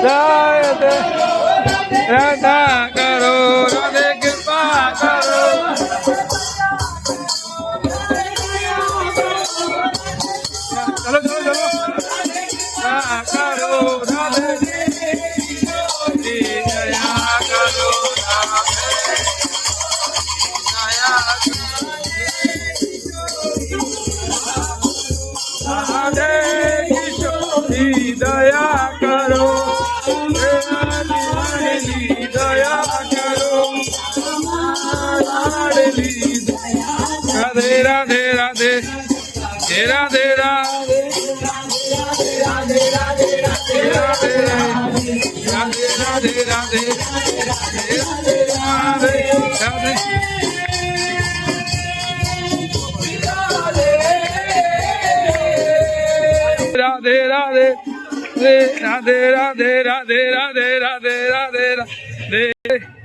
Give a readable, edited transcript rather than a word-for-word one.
राधे राधा करो राधे कृपा करो चलो चलो चलो दया करो राधे दया करो राधे दया करो दया करो राधे राधे राधे राधे राधे राधे राधे राधे राधे राधे राधे राधे राधे राधे राधे राधे राधे राधे